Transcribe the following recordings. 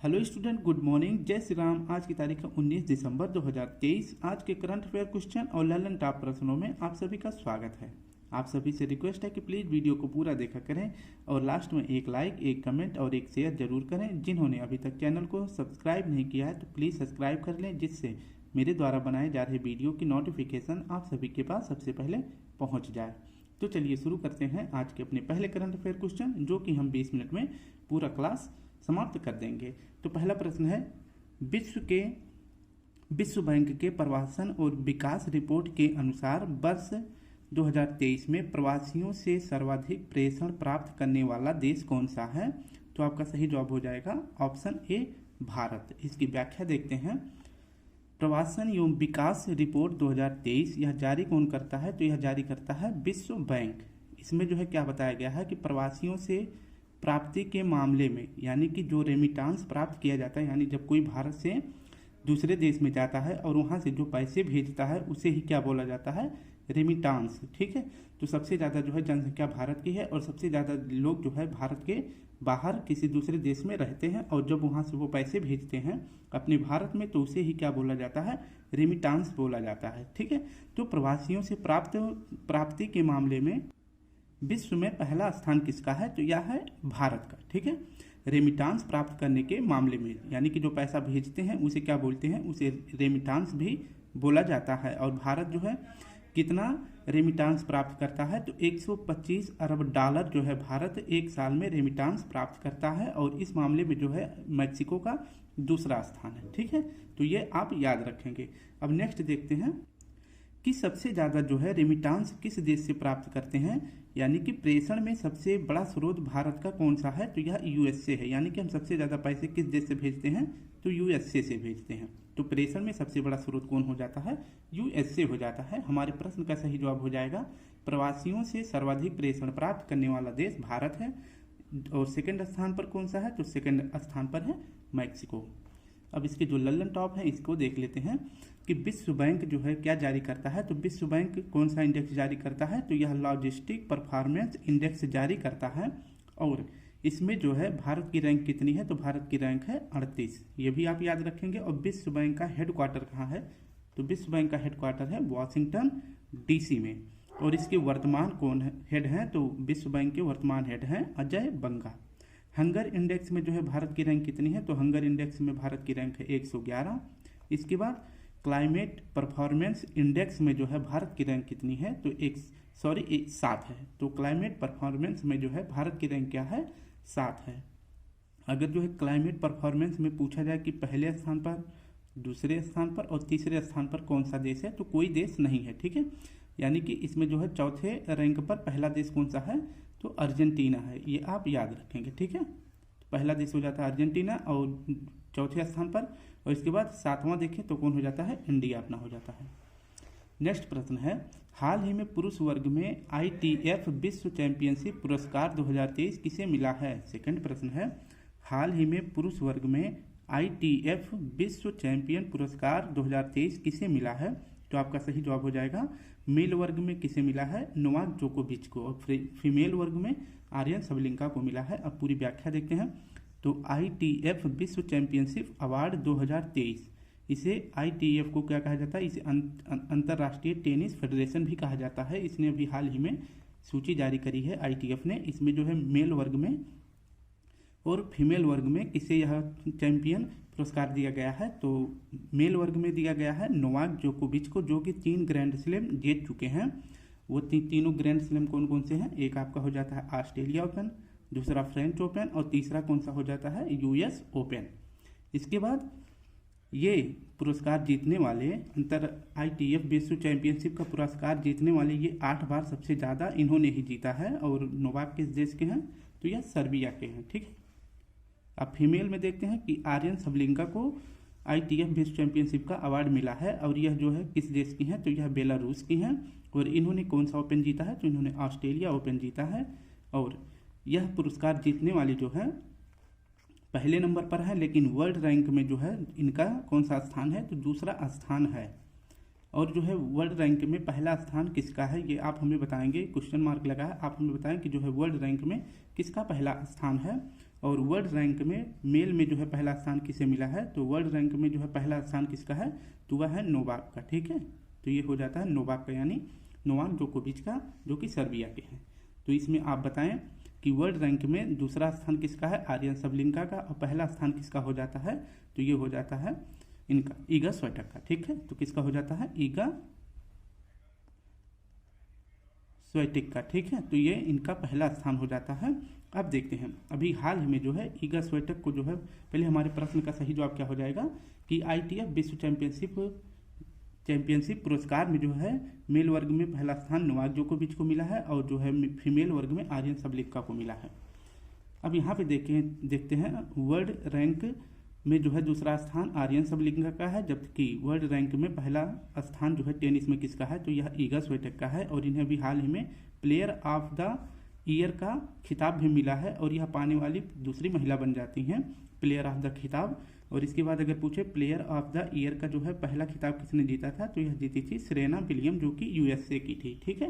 Hello student, good morning. जय श्री राम। आज की तारीख है 19 दिसंबर 2023। आज के करंट अफेयर क्वेश्चन और ललन टॉप प्रश्नों में आप सभी का स्वागत है। आप सभी से रिक्वेस्ट है कि प्लीज़ वीडियो को पूरा देखा करें और लास्ट में एक लाइक, एक कमेंट और एक शेयर जरूर करें। जिन्होंने अभी तक चैनल को सब्सक्राइब नहीं किया है तो प्लीज़ सब्सक्राइब कर लें, जिससे मेरे द्वारा बनाए जा रहे वीडियो की नोटिफिकेशन आप सभी के पास सबसे पहले पहुँच जाए। तो चलिए शुरू करते हैं आज के अपने पहले करंट अफेयर क्वेश्चन, जो कि हम 20 मिनट में पूरा क्लास समाप्त कर देंगे। तो पहला प्रश्न है, विश्व बैंक के प्रवासन और विकास रिपोर्ट के अनुसार वर्ष 2023 में प्रवासियों से सर्वाधिक प्रेषण प्राप्त करने वाला देश कौन सा है? तो आपका सही जवाब हो जाएगा ऑप्शन ए, भारत। इसकी व्याख्या देखते हैं। प्रवासन एवं विकास रिपोर्ट 2023 यह जारी कौन करता है? तो यह जारी करता है विश्व बैंक। इसमें जो है क्या बताया गया है कि प्रवासियों से प्राप्ति के मामले में, यानी कि जो रेमिटांस प्राप्त किया जाता है, यानी जब कोई भारत से दूसरे देश में जाता है और वहाँ से जो पैसे भेजता है उसे ही क्या बोला जाता है? रेमिटांस। ठीक है। तो सबसे ज़्यादा जो है जनसंख्या भारत की है और सबसे ज़्यादा लोग जो है भारत के बाहर किसी दूसरे देश में रहते हैं, और जब वहाँ से वो पैसे भेजते हैं अपने भारत में तो उसे ही क्या बोला जाता है? रेमिटांस बोला जाता है। ठीक है। तो प्रवासियों से प्राप्ति के मामले में विश्व में पहला स्थान किसका है? तो यह है भारत का। ठीक है। रेमिटांस प्राप्त करने के मामले में, यानी कि जो पैसा भेजते हैं उसे क्या बोलते हैं? उसे रेमिटांस भी बोला जाता है। और भारत जो है कितना रेमिटांस प्राप्त करता है? तो 125 अरब डॉलर जो है भारत एक साल में रेमिटांस प्राप्त करता है, और इस मामले में जो है मैक्सिको का दूसरा स्थान है। ठीक है। तो ये आप याद रखेंगे। अब नेक्स्ट देखते हैं कि सबसे ज़्यादा जो है रेमिटांस किस देश से प्राप्त करते हैं, यानी कि प्रेषण में सबसे बड़ा स्रोत भारत का कौन सा है? तो यह यूएसए है। यानी कि हम सबसे ज़्यादा पैसे किस देश से भेजते हैं? तो यूएसए से भेजते हैं। तो प्रेषण में सबसे बड़ा स्रोत कौन हो जाता है? यूएसए हो जाता है। हमारे प्रश्न का सही जवाब हो जाएगा प्रवासियों से सर्वाधिक प्रेषण प्राप्त करने वाला देश भारत है। और सेकंड स्थान पर कौन सा है? तो सेकंड स्थान पर है मैक्सिको। अब इसके जो लल्लन टॉप है इसको देख लेते हैं कि विश्व बैंक जो है क्या जारी करता है। तो विश्व बैंक कौन सा इंडेक्स जारी करता है? तो यह लॉजिस्टिक परफॉर्मेंस इंडेक्स जारी करता है, और इसमें जो है भारत की रैंक कितनी है? तो भारत की रैंक है 38। ये भी आप याद रखेंगे। और विश्व बैंक का हेडक्वार्टर कहाँ है? तो विश्व बैंक का हेडक्वार्टर है वॉशिंगटन डीसी में। और इसके वर्तमान कौन हेड हैं? तो विश्व बैंक के वर्तमान हेड हैं अजय बंगा। हंगर इंडेक्स में जो है भारत की रैंक कितनी है? तो हंगर इंडेक्स में भारत की रैंक है 111। इसके बाद क्लाइमेट परफॉर्मेंस इंडेक्स में जो है भारत की रैंक कितनी है? तो 7 है। तो क्लाइमेट परफॉर्मेंस में जो है भारत की रैंक क्या है? 7 है। अगर जो है क्लाइमेट परफॉर्मेंस में पूछा जाए कि पहले स्थान पर, दूसरे स्थान पर और तीसरे स्थान पर कौन सा देश है, तो कोई देश नहीं है। ठीक है। यानी कि इसमें जो है चौथे रैंक पर पहला देश कौन सा है? तो अर्जेंटीना है। ये आप याद रखेंगे। ठीक है। तो पहला देश हो जाता है अर्जेंटीना और चौथे स्थान पर, और इसके बाद सातवां देखें तो कौन हो जाता है? इंडिया अपना हो जाता है। नेक्स्ट प्रश्न है, हाल ही में पुरुष वर्ग में ITF विश्व चैंपियनशिप पुरस्कार 2023 किसे मिला है? सेकंड प्रश्न है, हाल ही में पुरुष वर्ग में ITF विश्व चैंपियन पुरस्कार 2023 किसे मिला है? तो आपका सही जवाब हो जाएगा मेल वर्ग में किसे मिला है? नोवाक जोकोविच को। और फीमेल वर्ग में आर्यन सबलिंका को मिला है। अब पूरी व्याख्या देखते हैं। तो ITF विश्व चैंपियनशिप अवार्ड 2023, इसे ITF को क्या कहा जाता है? इसे अंतर्राष्ट्रीय टेनिस फेडरेशन भी कहा जाता है। इसने अभी हाल ही में सूची जारी करी है ITF ने। इसमें जो है मेल वर्ग में और फीमेल वर्ग में किसे यह चैंपियन पुरस्कार दिया गया है? तो मेल वर्ग में दिया गया है नोवाक जोकोविच को, जो कि 3 ग्रैंड स्लैम जीत चुके हैं। वो तीनों ग्रैंड स्लैम कौन कौन से हैं? एक आपका हो जाता है ऑस्ट्रेलिया ओपन, दूसरा फ्रेंच ओपन, और तीसरा कौन सा हो जाता है? US open. इसके बाद ये पुरस्कार जीतने वाले, ITF विश्व चैंपियनशिप का पुरस्कार जीतने वाले ये 8 बार सबसे ज़्यादा इन्होंने ही जीता है। और नोवाक किस देश के हैं? तो यह सर्बिया के हैं। ठीक है। अब फीमेल में देखते हैं कि आर्यन सबलिंका को ITF विश्व चैंपियनशिप का अवार्ड मिला है, और यह जो है किस देश की हैं? तो यह बेलारूस की हैं। और इन्होंने कौन सा ओपन जीता है? तो इन्होंने ऑस्ट्रेलिया ओपन जीता है। और यह पुरस्कार जीतने वाली जो है पहले नंबर पर है, लेकिन वर्ल्ड रैंक में जो है इनका कौन सा स्थान है? तो दूसरा स्थान है। और जो है वर्ल्ड रैंक में पहला स्थान किसका है, ये आप हमें बताएंगे। क्वेश्चन मार्क लगा है, आप हमें बताएं कि जो है वर्ल्ड रैंक में किसका पहला स्थान है। और वर्ल्ड रैंक में मेल में जो है पहला स्थान किसे मिला है, तो वर्ल्ड रैंक में जो है पहला स्थान किसका है, तो वह है नोवाक का। ठीक है, तो ये हो जाता है नोवाक का, यानी नोवाक जोकोविच का, जो कि सर्बिया के हैं। तो इसमें आप बताएं कि वर्ल्ड रैंक में दूसरा स्थान किसका है, आर्यन सबलिंका का, और पहला स्थान किसका हो जाता है, तो ये हो जाता है इनका ईगा स्वीटक का। ठीक है, तो किसका हो जाता है, ईगा स्वीटक का। ठीक है, तो ये इनका पहला स्थान हो जाता है। अब देखते हैं अभी हाल ही में जो है ईगा स्वीटक को जो है, पहले हमारे प्रश्न का सही जवाब क्या हो जाएगा कि ITF विश्व चैंपियनशिप पुरस्कार में जो है मेल वर्ग में पहला स्थान नोवाक जोकोविच को मिला है, और जो है फीमेल वर्ग में आर्यन सबलिंका को मिला है। अब यहाँ पे देखते हैं वर्ल्ड रैंक में जो है दूसरा स्थान आर्यन सबलिंका का है, जबकि वर्ल्ड रैंक में पहला स्थान जो है टेनिस में किसका है, तो यह ईगा स्वीटक का है। और इन्हें अभी हाल ही में प्लेयर ऑफ द ईयर का खिताब भी मिला है, और यह पाने वाली दूसरी महिला बन जाती हैं प्लेयर ऑफ द खिताब। और इसके बाद अगर पूछे प्लेयर ऑफ द ईयर का जो है पहला खिताब किसने जीता था, तो यह जीती थी सेरेना विलियम, जो कि USA की थी। ठीक है,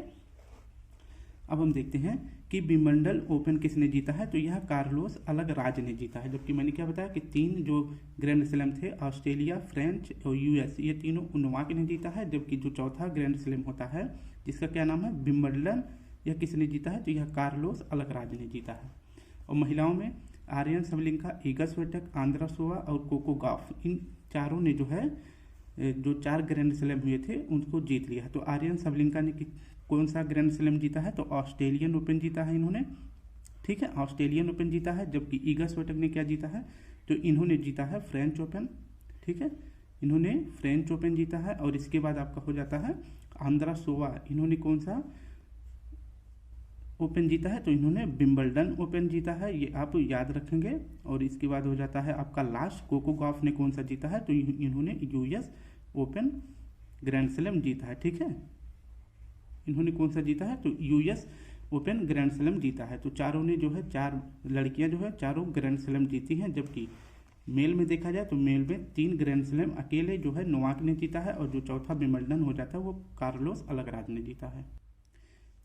अब हम देखते हैं कि विंबलडन ओपन किसने जीता है, तो यह कार्लोस अलगराज ने जीता है। जबकि मैंने क्या बताया कि 3 जो ग्रैंड स्लैम थे, ऑस्ट्रेलिया, फ्रेंच और US, ये तीनों नोवाक ने जीता है। जबकि जो चौथा ग्रैंड स्लैम होता है जिसका क्या नाम है विंबलडन, यह किसने जीता है, तो यह कार्लोस अलगराज ने जीता है। और महिलाओं में आर्यन सबलिंका, ईगा स्वीटक, आंद्रासोवा और कोको गॉफ, इन चारों ने जो है जो 4 ग्रैंड स्लैम हुए थे उनको जीत लिया है। तो आर्यन सबलिंका ने कौन सा ग्रैंड स्लैम जीता है, तो ऑस्ट्रेलियन ओपन जीता है इन्होंने। ठीक है, ऑस्ट्रेलियन ओपन जीता है। जबकि ईगा स्वीटक ने क्या जीता है, तो इन्होंने जीता है फ्रेंच ओपन। ठीक है, इन्होंने फ्रेंच ओपन जीता है। और इसके बाद आपका हो जाता है आंद्रासोवा, इन्होंने कौन सा ओपन जीता है, तो इन्होंने विंबलडन ओपन जीता है, ये आप याद रखेंगे। और इसके बाद हो जाता है आपका लास्ट कोको गॉफ ने कौन सा जीता है, तो इन्होंने US ओपन ग्रैंड स्लैम जीता है। ठीक है, इन्होंने कौन सा जीता है, तो US ओपन ग्रैंड स्लैम जीता है। तो चारों ने जो है, 4 लड़कियां जो है चारों ग्रैंड स्लैम जीती हैं। जबकि मेल में देखा जाए तो मेल में 3 ग्रैंड स्लैम अकेले जो है नोवाक ने जीता है, और जो चौथा विंबलडन हो जाता है वो कार्लोस अलगराज ने जीता है।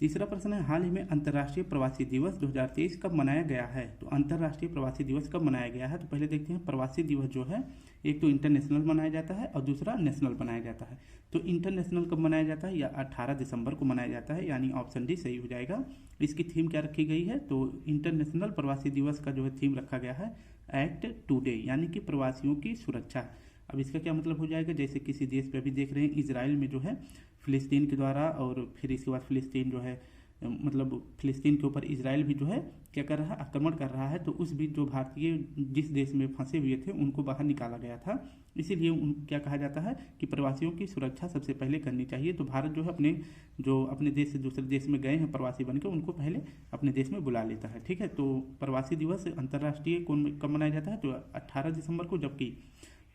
तीसरा प्रश्न है, हाल ही में अंतर्राष्ट्रीय प्रवासी दिवस 2023 कब मनाया गया है, तो अंतर्राष्ट्रीय प्रवासी दिवस कब मनाया गया है, तो पहले देखते हैं प्रवासी दिवस जो है एक तो इंटरनेशनल मनाया जाता है और दूसरा नेशनल मनाया जाता है। तो इंटरनेशनल कब मनाया जाता है, या 18 दिसंबर को मनाया जाता है, यानी ऑप्शन डी सही हो जाएगा। इसकी थीम क्या रखी गई है, तो इंटरनेशनल प्रवासी दिवस का जो है थीम रखा गया है एक्ट टुडे, यानी कि प्रवासियों की सुरक्षा। अब इसका क्या मतलब हो जाएगा, जैसे किसी देश पे अभी देख रहे हैं इजराइल में जो है फिलिस्तीन के द्वारा, और फिर इसके बाद फिलिस्तीन जो है मतलब फिलिस्तीन के ऊपर इजराइल भी जो है क्या कर रहा है, आक्रमण कर रहा है। तो उस बीच जो भारतीय जिस देश में फंसे हुए थे उनको बाहर निकाला गया था, इसीलिए क्या कहा जाता है कि प्रवासियों की सुरक्षा सबसे पहले करनी चाहिए। तो भारत जो है अपने देश से दूसरे देश में गए हैं प्रवासी बनकर, उनको पहले अपने देश में बुला लेता है। ठीक है, तो प्रवासी दिवस अंतर्राष्ट्रीय कब मनाया जाता है, तो 18 दिसंबर को। जबकि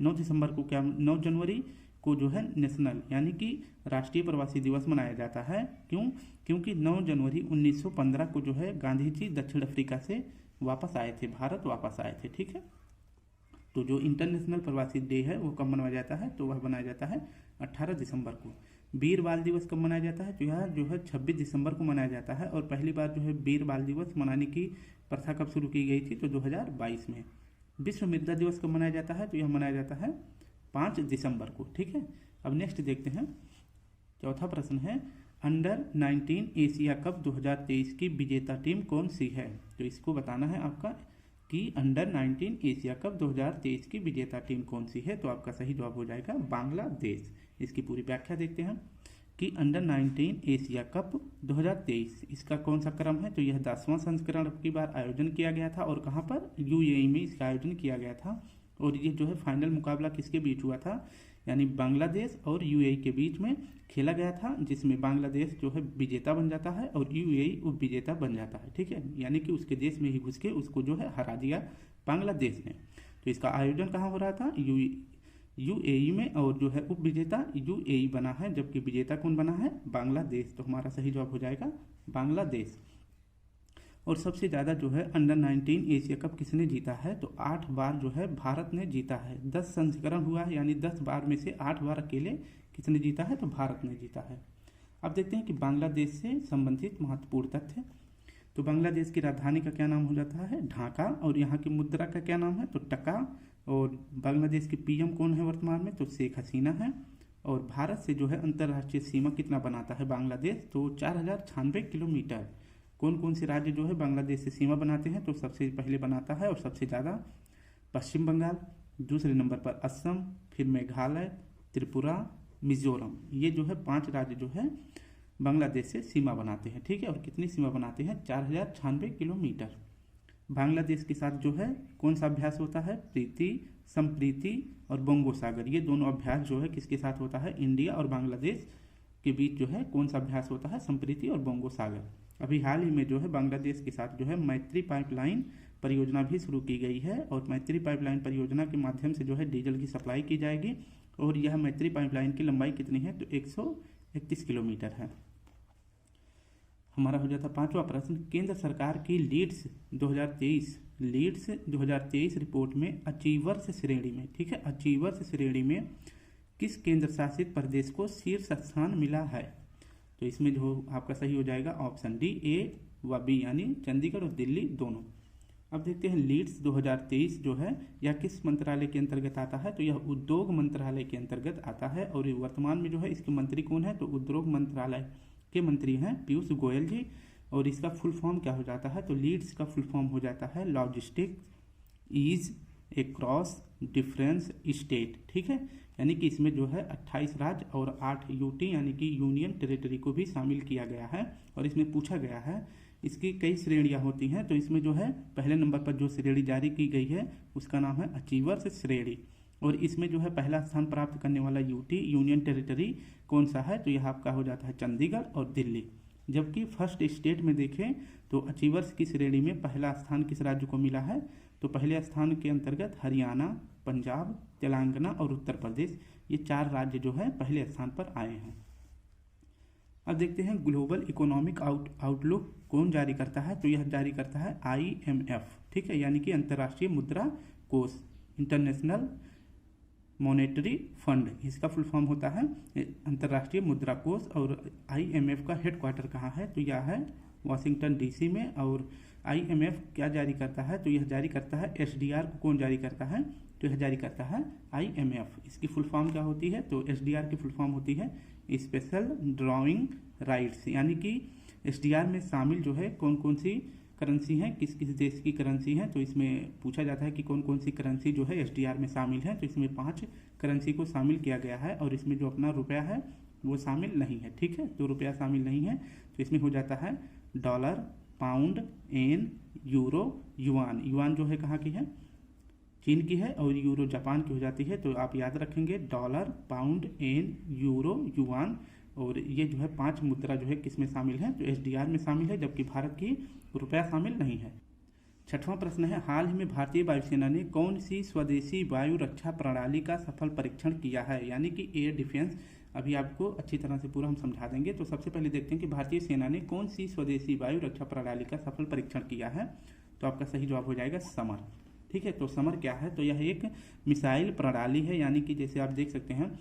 9 दिसंबर को 9 जनवरी को जो है नेशनल, यानी कि राष्ट्रीय प्रवासी दिवस मनाया जाता है। क्योंकि 9 जनवरी 1915 को जो है गांधी जी दक्षिण अफ्रीका से वापस आए थे, भारत वापस आए थे। ठीक है, तो जो इंटरनेशनल प्रवासी डे है वो कब मनाया जाता है, तो वह मनाया जाता है 18 दिसंबर को। वीर बाल दिवस कब मनाया जाता है, तो यह जो है 26 दिसंबर को मनाया जाता है। और पहली बार जो है वीर बाल दिवस मनाने की प्रथा कब शुरू की गई थी, तो 2022 में। विश्व मृदा दिवस कब मनाया जाता है, तो यह मनाया जाता है 5 दिसंबर को। ठीक है, अब नेक्स्ट देखते हैं, चौथा प्रश्न है, अंडर 19 एशिया कप 2023 की विजेता टीम कौन सी है, तो इसको बताना है आपका कि अंडर 19 एशिया कप 2023 की विजेता टीम कौन सी है। तो आपका सही जवाब हो जाएगा बांग्लादेश। इसकी पूरी व्याख्या देखते हैं कि अंडर 19 एशिया कप 2023 इसका कौन सा क्रम है, तो यह 10वां संस्करण अब की बार आयोजन किया गया था, और कहाँ पर, UAE में इसका आयोजन किया गया था। और ये जो है फाइनल मुकाबला किसके बीच हुआ था, यानी बांग्लादेश और UAE के बीच में खेला गया था, जिसमें बांग्लादेश जो है विजेता बन जाता है और UAE उप विजेता बन जाता है। ठीक है, यानी कि उसके देश में ही घुस के उसको जो है हरा दिया बांग्लादेश ने। तो इसका आयोजन कहाँ हो रहा था, UAE में, और जो है उप विजेता UAE बना है, जबकि विजेता कौन बना है, बांग्लादेश। तो हमारा सही जवाब हो जाएगा बांग्लादेश। और सबसे ज़्यादा जो है अंडर 19 एशिया कप किसने जीता है, तो 8 बार जो है भारत ने जीता है। 10 संस्करण हुआ है, यानी 10 बार में से 8 बार अकेले किसने जीता है, तो भारत ने जीता है। अब देखते हैं कि बांग्लादेश से संबंधित महत्वपूर्ण तथ्य। तो बांग्लादेश की राजधानी का क्या नाम हो जाता है? ढाका। और यहाँ की मुद्रा का क्या नाम है? तो टका। और बांग्लादेश की पीएम कौन है वर्तमान में? तो शेख हसीना है। और भारत से जो है अंतर्राष्ट्रीय सीमा कितना बनाता है बांग्लादेश? तो 4096 किलोमीटर। कौन कौन से राज्य जो है बांग्लादेश से सीमा बनाते हैं? तो सबसे पहले बनाता है और सबसे ज़्यादा पश्चिम बंगाल, दूसरे नंबर पर असम, फिर मेघालय, त्रिपुरा, मिजोरम। ये जो है 5 राज्य जो है बांग्लादेश से सीमा बनाते हैं। ठीक है, और कितनी सीमा बनाते हैं? 4096 किलोमीटर। बांग्लादेश के साथ जो है कौन सा अभ्यास होता है? प्रीति, संप्रीति और बंगो सागर। ये दोनों अभ्यास जो है किसके साथ होता है? इंडिया और बांग्लादेश के बीच जो है कौन सा अभ्यास होता है? संप्रीति और बंगो सागर। अभी हाल ही में जो है बांग्लादेश के साथ जो है मैत्री पाइपलाइन परियोजना भी शुरू की गई है। और मैत्री पाइपलाइन परियोजना के माध्यम से जो है डीजल की सप्लाई की जाएगी। और यह मैत्री पाइपलाइन की लंबाई कितनी है? तो 131 किलोमीटर है। हमारा हो जाता 5वां प्रश्न, केंद्र सरकार की लीड्स 2023 रिपोर्ट में अचीवर्स श्रेणी में, ठीक है, अचीवर्स श्रेणी में किस केंद्र शासित प्रदेश को शीर्ष स्थान मिला है? तो इसमें जो आपका सही हो जाएगा ऑप्शन डी, ए व बी, यानी चंडीगढ़ और दिल्ली दोनों। अब देखते हैं लीड्स 2023 जो है यह किस मंत्रालय के अंतर्गत आता है? तो यह उद्योग मंत्रालय के अंतर्गत आता है। और वर्तमान में जो है इसके मंत्री कौन है? तो उद्योग मंत्रालय के मंत्री हैं पीयूष गोयल जी। और इसका फुल फॉर्म क्या हो जाता है? तो लीड्स का फुल फॉर्म हो जाता है logistic ease across difference state. ठीक है, यानी कि इसमें जो है 28 राज्य और 8 यूटी यानी कि यूनियन टेरिटरी को भी शामिल किया गया है। और इसमें पूछा गया है, इसकी कई श्रेणियां होती हैं। तो इसमें जो है पहले नंबर पर जो श्रेणी जारी की गई है उसका नाम है अचीवर्स श्रेणी। और इसमें जो है पहला स्थान प्राप्त करने वाला यूटी यूनियन टेरिटरी कौन सा है? तो यह आपका हो जाता है चंडीगढ़ और दिल्ली। जबकि फर्स्ट स्टेट में देखें तो अचीवर्स की श्रेणी में पहला स्थान किस राज्य को मिला है? तो पहले स्थान के अंतर्गत हरियाणा, पंजाब, तेलंगाना और उत्तर प्रदेश, ये 4 राज्य जो है पहले स्थान पर आए हैं। अब देखते हैं ग्लोबल इकोनॉमिक आउटलुक कौन जारी करता है? तो यह जारी करता है IMF। ठीक है, यानी कि अंतर्राष्ट्रीय मुद्रा कोष, इंटरनेशनल मॉनेटरी फंड, इसका फुल फॉर्म होता है अंतर्राष्ट्रीय मुद्रा कोष। और IMF का हेडक्वार्टर कहाँ है? तो यह है वाशिंगटन DC में। और IMF क्या जारी करता है? तो यह जारी करता है SDR को कौन जारी करता है? तो यह जारी करता है IMF। इसकी फुल फॉर्म क्या होती है? तो SDR की फुल फॉर्म होती है स्पेशल ड्रॉइंग राइट्स, यानी कि SDR में शामिल जो है कौन कौन सी करेंसी हैं, किस किस देश की करेंसी हैं। तो इसमें पूछा जाता है कि कौन कौन सी करेंसी जो है SDR में शामिल है। तो इसमें 5 करेंसी को शामिल किया गया है। और इसमें जो अपना रुपया है वो शामिल नहीं है। ठीक है, तो रुपया शामिल नहीं है। तो इसमें हो जाता है डॉलर, पाउंड, येन, यूरो, युआन। युआन जो है कहाँ की है? चीन की है। और यूरो जापान की हो जाती है। तो आप याद रखेंगे डॉलर, पाउंड, येन, यूरो, युआन। और ये जो है 5 मुद्रा जो है किस में शामिल है? तो SDR में शामिल है, जबकि भारत की रुपया शामिल नहीं है। 6वां प्रश्न है, हाल ही में भारतीय वायुसेना ने कौन सी स्वदेशी वायु रक्षा प्रणाली का सफल परीक्षण किया है? यानी कि एयर डिफेंस। अभी आपको अच्छी तरह से पूरा हम समझा देंगे। तो सबसे पहले देखते हैं कि भारतीय सेना ने कौन सी स्वदेशी वायु रक्षा प्रणाली का सफल परीक्षण किया है। तो आपका सही जवाब हो जाएगा समर। ठीक है, तो समर क्या है? तो यह एक मिसाइल प्रणाली है। यानी कि जैसे आप देख सकते हैं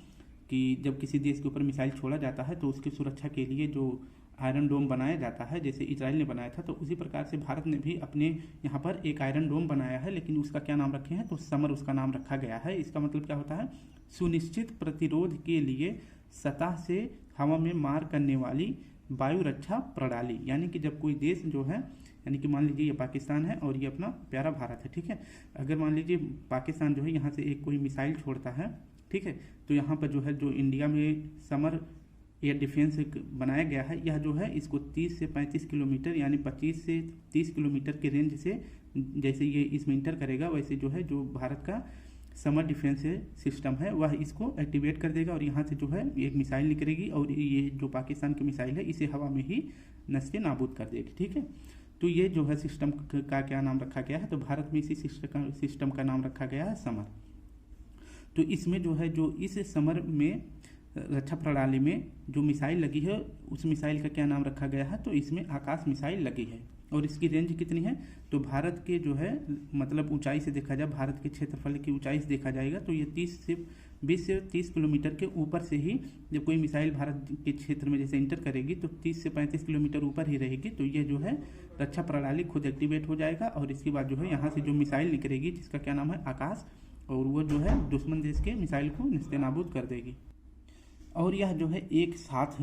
कि जब किसी देश के ऊपर मिसाइल छोड़ा जाता है तो उसकी सुरक्षा के लिए जो आयरन डोम बनाया जाता है, जैसे इजराइल ने बनाया था, तो उसी प्रकार से भारत ने भी अपने यहाँ पर एक आयरन डोम बनाया है। लेकिन उसका क्या नाम रखे हैं? तो समर उसका नाम रखा गया है। इसका मतलब क्या होता है? सुनिश्चित प्रतिरोध के लिए सतह से हवा में मार करने वाली वायु रक्षा प्रणाली। यानी कि जब कोई देश जो है, यानी कि मान लीजिए ये पाकिस्तान है और ये अपना प्यारा भारत है। ठीक है, अगर मान लीजिए पाकिस्तान जो है यहाँ से एक कोई मिसाइल छोड़ता है, ठीक है, तो यहाँ पर जो है जो इंडिया में समर एयर डिफेंस बनाया गया है, यह जो है इसको 30 से 35 किलोमीटर यानी 25 से 30 किलोमीटर के रेंज से जैसे ये इसमें इंटर करेगा, वैसे जो है जो भारत का समर डिफेंस सिस्टम है वह इसको एक्टिवेट कर देगा। और यहाँ से जो है एक मिसाइल निकलेगी और ये जो पाकिस्तान की मिसाइल है इसे हवा में ही नष्ट नाबूद कर देगी। ठीक है, तो ये जो है सिस्टम का क्या नाम रखा गया है? तो भारत में इसी सिस्टम का नाम रखा गया है समर। तो इसमें जो है जो इस समर में रक्षा प्रणाली में जो मिसाइल लगी है उस मिसाइल का क्या नाम रखा गया है? तो इसमें आकाश मिसाइल लगी है। और इसकी रेंज कितनी है, तो भारत के जो है मतलब ऊंचाई से देखा जाए, भारत के क्षेत्रफल की ऊंचाई से देखा जाएगा तो ये 20 से 30 किलोमीटर के ऊपर से ही जब कोई मिसाइल भारत के क्षेत्र में जैसे इंटर करेगी तो 30 से 35 किलोमीटर ऊपर ही रहेगी, तो ये जो है रक्षा प्रणाली खुद एक्टिवेट हो जाएगा और इसके बाद जो है यहाँ से जो मिसाइल निकलेगी जिसका क्या नाम है आकाश, और वो जो है दुश्मन देश के मिसाइल को नेस्तनाबूद कर देगी। और यह जो है एक साथ,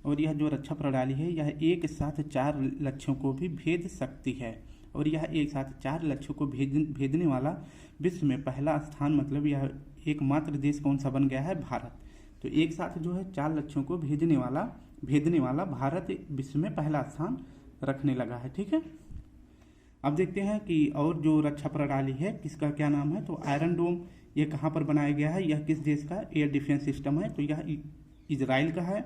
और यह जो रक्षा प्रणाली है यह एक साथ 4 लक्ष्यों को भी भेद सकती है, और यह एक साथ 4 लक्ष्यों को भेदने वाला विश्व में पहला स्थान, मतलब यह एकमात्र देश कौन सा बन गया है, भारत। तो एक साथ जो है 4 लक्ष्यों को भेदने वाला भारत विश्व में पहला स्थान रखने लगा है। ठीक है, अब देखते हैं कि और जो रक्षा प्रणाली है किसका क्या नाम है, तो आयरन डोम ये कहाँ पर बनाया गया है, यह किस देश का एयर डिफेंस सिस्टम है, तो यह इजराइल का है।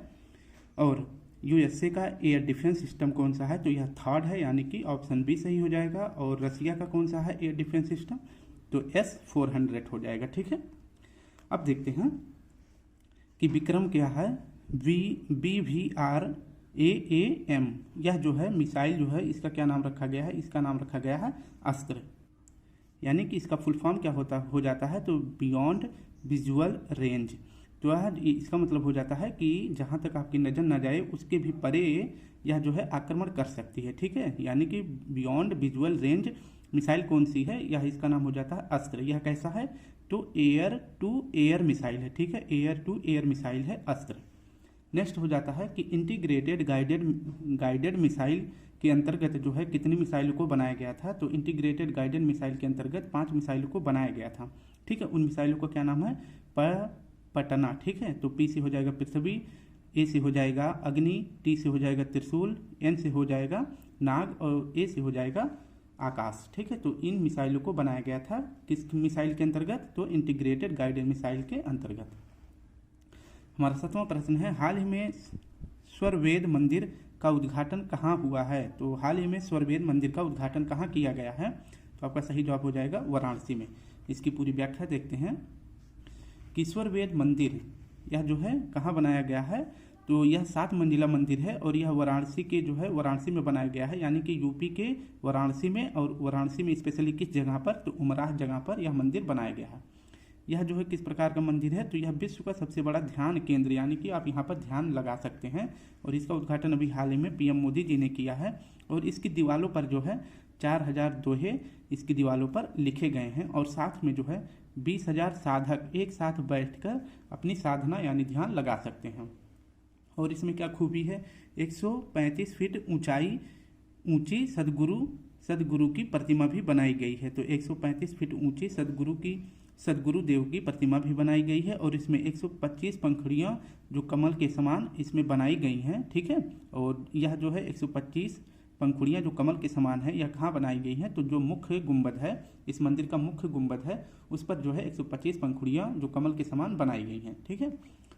और यूएसए का एयर डिफेंस सिस्टम कौन सा है, तो यह थर्ड है, यानी कि ऑप्शन बी सही हो जाएगा। और रसिया का कौन सा है एयर डिफेंस सिस्टम, तो S-400 हो जाएगा। ठीक है, अब देखते हैं कि विक्रम क्या है, BVR-AAM, यह जो है मिसाइल जो है इसका क्या नाम रखा गया है, इसका नाम रखा गया है अस्त्र, यानी कि इसका फुल फॉर्म क्या हो जाता है, तो बियॉन्ड विजुअल रेंज। तो इसका मतलब हो जाता है कि जहाँ तक आपकी नज़र न जाए उसके भी परे यह जो है आक्रमण कर सकती है। ठीक है, यानी कि बियॉन्ड विजुअल रेंज मिसाइल कौन सी है, यह इसका नाम हो जाता है अस्त्र। यह कैसा है, तो एयर टू एयर मिसाइल है। ठीक है, एयर टू एयर मिसाइल है अस्त्र। नेक्स्ट हो जाता है कि इंटीग्रेटेड गाइडेड मिसाइल के अंतर्गत जो है कितनी मिसाइलों को बनाया गया था, तो इंटीग्रेटेड गाइडेड मिसाइल के अंतर्गत 5 मिसाइलों को बनाया गया था। ठीक है, उन मिसाइलों का क्या नाम है, पटना। ठीक है, तो P से हो जाएगा पृथ्वी, A से हो जाएगा अग्नि, T से हो जाएगा त्रिशूल, N से हो जाएगा नाग और A से हो जाएगा आकाश। ठीक है, तो इन मिसाइलों को बनाया गया था किस मिसाइल के अंतर्गत, तो इंटीग्रेटेड गाइडेड मिसाइल के अंतर्गत। हमारा 7वां प्रश्न है, हाल ही में स्वरवेद मंदिर का उद्घाटन कहाँ हुआ है, तो हाल ही में स्वरवेद मंदिर का उद्घाटन कहाँ किया गया है, तो आपका सही जवाब हो जाएगा वाराणसी में। इसकी पूरी व्याख्या देखते हैं कि स्वरवेद मंदिर यह जो है कहाँ बनाया गया है, तो यह 7 मंजिला मंदिर है और यह वाराणसी के जो है वाराणसी में बनाया गया है, यानी कि यूपी के वाराणसी में, और वाराणसी में स्पेशली किस जगह पर, तो उमराह जगह पर यह मंदिर बनाया गया है। यह जो है किस प्रकार का मंदिर है, तो यह विश्व का सबसे बड़ा ध्यान केंद्र, यानी कि आप यहाँ पर ध्यान लगा सकते हैं, और इसका उद्घाटन अभी हाल ही में PM मोदी जी ने किया है। और इसकी दीवारों पर जो है 4000 दोहे इसकी दीवारों पर लिखे गए हैं, और साथ में जो है 20,000 साधक एक साथ बैठकर अपनी साधना यानी ध्यान लगा सकते हैं। और इसमें क्या खूबी है, 135 फीट ऊंची सदगुरु की प्रतिमा भी बनाई गई है। तो 135 फीट ऊंची सदगुरु देव की प्रतिमा भी बनाई गई है, और इसमें 125 पंखुड़ियाँ जो कमल के समान इसमें बनाई गई हैं। ठीक है, और यह जो है 125 पंखुड़ियाँ जो कमल के समान है, यह कहाँ बनाई गई हैं, तो जो मुख्य गुंबद है, इस मंदिर का मुख्य गुंबद है, उस पर जो है 125 पंखुड़ियाँ जो कमल के समान बनाई गई हैं। ठीक है,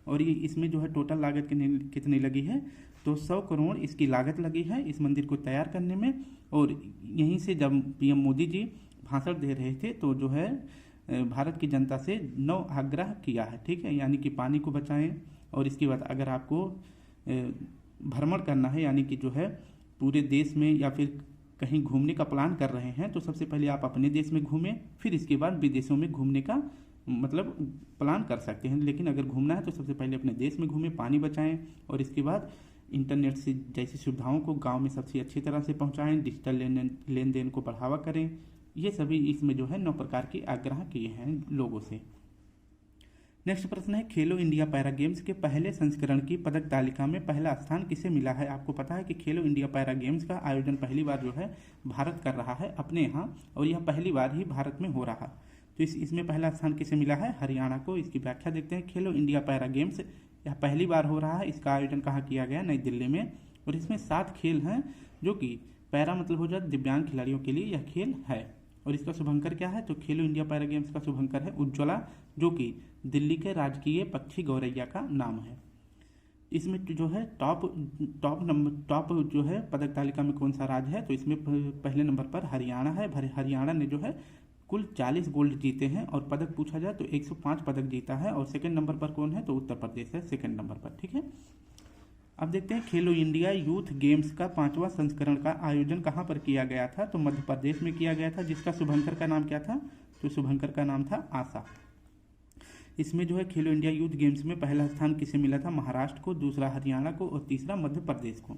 और ये इसमें जो है टोटल लागत कितनी लगी है, तो 100 करोड़ इसकी लागत लगी है इस मंदिर को तैयार करने में। और यहीं से जब PM मोदी जी भाषण दे रहे थे तो जो है भारत की जनता से 9 आग्रह किया है। ठीक है, यानी कि पानी को बचाएं, और इसके बाद अगर आपको भ्रमण करना है, यानी कि जो है पूरे देश में या फिर कहीं घूमने का प्लान कर रहे हैं, तो सबसे पहले आप अपने देश में घूमें, फिर इसके बाद विदेशों में घूमने का मतलब प्लान कर सकते हैं। लेकिन अगर घूमना है तो सबसे पहले अपने देश में घूमें, पानी बचाएं, और इसके बाद इंटरनेट से जैसी सुविधाओं को गांव में सबसे अच्छी तरह से पहुंचाएं, डिजिटल लेन देन को बढ़ावा करें। ये सभी इसमें जो है 9 प्रकार के आग्रह किए हैं लोगों से। नेक्स्ट प्रश्न है, खेलो इंडिया पैरा गेम्स के पहले संस्करण की पदक तालिका में पहला स्थान किसे मिला है। आपको पता है कि खेलो इंडिया पैरा गेम्स का आयोजन पहली बार जो है भारत कर रहा है अपने यहाँ, और यह पहली बार ही भारत में हो रहा। तो इसमें पहला स्थान किसे मिला है, हरियाणा को। इसकी व्याख्या देखते हैं, खेलो इंडिया पैरा गेम्स यह पहली बार हो रहा है, इसका आयोजन कहाँ किया गया, नई दिल्ली में। और इसमें 7 खेल हैं, जो कि पैरा मतलब हो जाता दिव्यांग खिलाड़ियों के लिए यह खेल है। और इसका शुभंकर क्या है, तो खेलो इंडिया पैरा गेम्स का शुभंकर है उज्ज्वला, जो कि दिल्ली के राजकीय पक्षी गौरैया का नाम है। इसमें जो है टॉप जो है पदक तालिका में कौन सा राज्य है, तो इसमें पहले नंबर पर हरियाणा है। हरियाणा ने जो है कुल 40 गोल्ड जीते हैं, और पदक पूछा जाए तो 105 पदक जीता है। और सेकंड नंबर पर कौन है, तो उत्तर प्रदेश है सेकंड नंबर पर। ठीक है, अब देखते हैं खेलो इंडिया यूथ गेम्स का 5वां संस्करण का आयोजन कहाँ पर किया गया था। तो मध्य प्रदेश में किया गया था, जिसका शुभंकर का नाम क्या था, तो शुभंकर का नाम था आशा। इसमें जो है खेलो इंडिया यूथ गेम्स में पहला स्थान किसे मिला था, महाराष्ट्र को, दूसरा हरियाणा को और तीसरा मध्य प्रदेश को।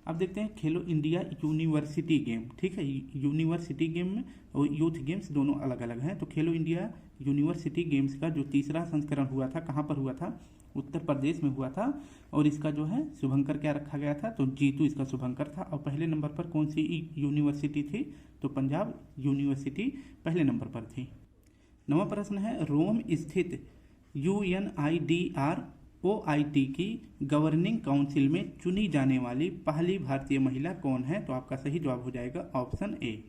अब देखते हैं खेलो इंडिया यूनिवर्सिटी गेम, ठीक है, यूनिवर्सिटी गेम में और यूथ गेम्स दोनों अलग अलग हैं। तो खेलो इंडिया यूनिवर्सिटी गेम्स का जो तीसरा संस्करण हुआ था, कहाँ पर हुआ था, उत्तर प्रदेश में हुआ था। और इसका जो है शुभंकर क्या रखा गया था, तो जीतू इसका शुभंकर था। और पहले नंबर पर कौन सी यूनिवर्सिटी थी, तो पंजाब यूनिवर्सिटी पहले नंबर पर थी। 9वां प्रश्न है, रोम स्थित UNIDROIT की गवर्निंग काउंसिल में चुनी जाने वाली पहली भारतीय महिला कौन है। तो आपका सही जवाब हो जाएगा ऑप्शन ए,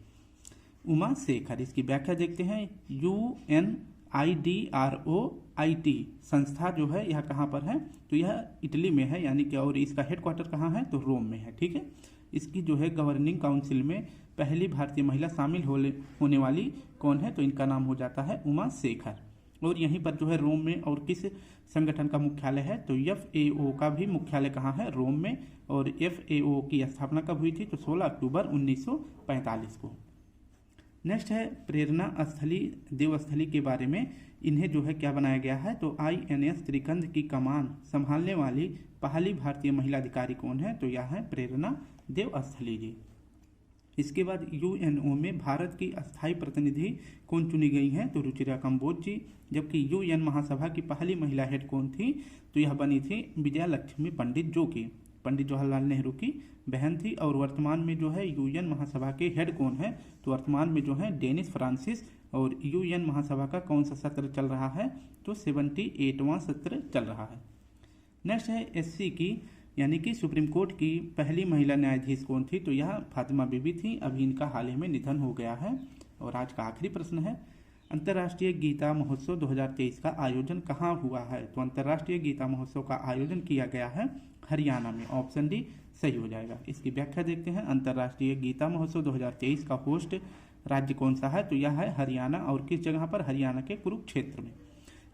उमा शेखर। इसकी व्याख्या देखते हैं। UNIDROIT संस्था जो है यह कहाँ पर है, तो यह इटली में है, यानी कि, और इसका हेडक्वार्टर कहाँ है, तो रोम में है, ठीक है। इसकी जो है गवर्निंग काउंसिल में पहली भारतीय महिला शामिल होने वाली कौन है, तो इनका नाम हो जाता है उमा शेखर। और यहीं पर जो है रोम में और किस संगठन का मुख्यालय है, तो FAO का भी मुख्यालय कहाँ है, रोम में। और FAO की स्थापना कब हुई थी, तो 16 अक्टूबर 1945 को। नेक्स्ट है प्रेरणा स्थली देवस्थली के बारे में। इन्हें जो है क्या बनाया गया है, तो INS त्रिकंद की कमान संभालने वाली पहली भारतीय महिला अधिकारी कौन है, तो यह है प्रेरणा देवस्थली जी। इसके बाद UNO में भारत की अस्थायी प्रतिनिधि कौन चुनी गई हैं, तो रुचिरा कंबोज जी। जबकि UN महासभा की पहली महिला हेड कौन थी, तो यह बनी थी विजया लक्ष्मी पंडित, जो कि पंडित जवाहरलाल नेहरू की बहन थी। और वर्तमान में जो है UN महासभा के हेड कौन है, तो वर्तमान में जो है डेनिस फ्रांसिस। और UN महासभा का कौन सा सत्र चल रहा है, तो 78वां सत्र चल रहा है। नेक्स्ट है SC की यानी कि सुप्रीम कोर्ट की पहली महिला न्यायाधीश कौन थी, तो यह फातिमा बीबी थी। अभी इनका हाल ही में निधन हो गया है। और आज का आखिरी प्रश्न है, अंतर्राष्ट्रीय गीता महोत्सव 2023 का आयोजन कहाँ हुआ है, तो अंतर्राष्ट्रीय गीता महोत्सव का आयोजन किया गया है हरियाणा में। ऑप्शन डी सही हो जाएगा। इसकी व्याख्या देखते हैं। अंतर्राष्ट्रीय गीता महोत्सव 2023 का होस्ट राज्य कौन सा है, तो यह है हरियाणा। और किस जगह पर, हरियाणा के कुरुक्षेत्र में।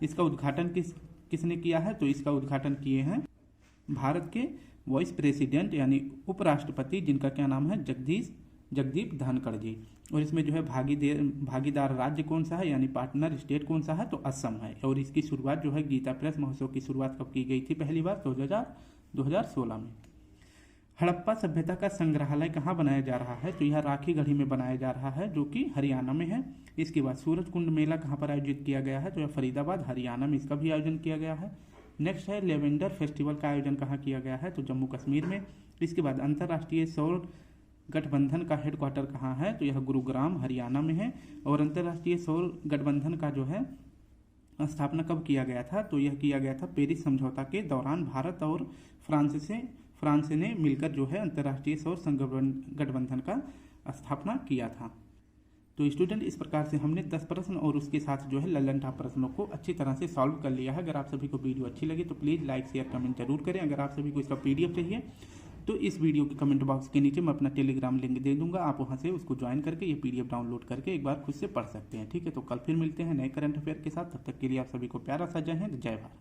इसका उद्घाटन किसने किया है, तो इसका उद्घाटन किए हैं भारत के वाइस प्रेसिडेंट यानी उपराष्ट्रपति, जिनका क्या नाम है, जगदीप धनखड़ जी। और इसमें जो है भागीदार राज्य कौन सा है, यानी पार्टनर स्टेट कौन सा है, तो असम है। और इसकी शुरुआत जो है गीता प्रेस महोत्सव की शुरुआत कब की गई थी, पहली बार 2016 में। हड़प्पा सभ्यता का संग्रहालय कहाँ बनाया जा रहा है, तो यह राखीगढ़ी में बनाया जा रहा है, जो कि हरियाणा में है। इसके बाद सूरज कुंड मेला कहाँ पर आयोजित किया गया है, तो यह फरीदाबाद हरियाणा में इसका भी आयोजन किया गया है। नेक्स्ट है लेवेंडर फेस्टिवल का आयोजन कहाँ किया गया है, तो जम्मू कश्मीर में। इसके बाद अंतर्राष्ट्रीय सौर गठबंधन का हेडक्वार्टर कहाँ है, तो यह गुरुग्राम हरियाणा में है। और अंतर्राष्ट्रीय सौर गठबंधन का जो है स्थापना कब किया गया था, तो यह किया गया था पेरिस समझौता के दौरान। भारत और फ्रांस ने मिलकर जो है अंतर्राष्ट्रीय सौर गठबंधन का स्थापना किया था। तो स्टूडेंट, इस प्रकार से हमने 10 प्रश्न और उसके साथ जो है लल्लन टॉप प्रश्नों को अच्छी तरह से सॉल्व कर लिया है। अगर आप सभी को वीडियो अच्छी लगी तो प्लीज़ लाइक शेयर कमेंट जरूर करें। अगर आप सभी को इसका PDF चाहिए तो इस वीडियो के कमेंट बॉक्स के नीचे मैं अपना टेलीग्राम लिंक दे दूंगा, आप वहां से उसको ज्वाइन करके ये PDF डाउनलोड करके एक बार खुद से पढ़ सकते हैं। ठीक है, तो कल फिर मिलते हैं नए करंट अफेयर के साथ। तब तक के लिए आप सभी को प्यारा सा जय हिंद, जय भारत।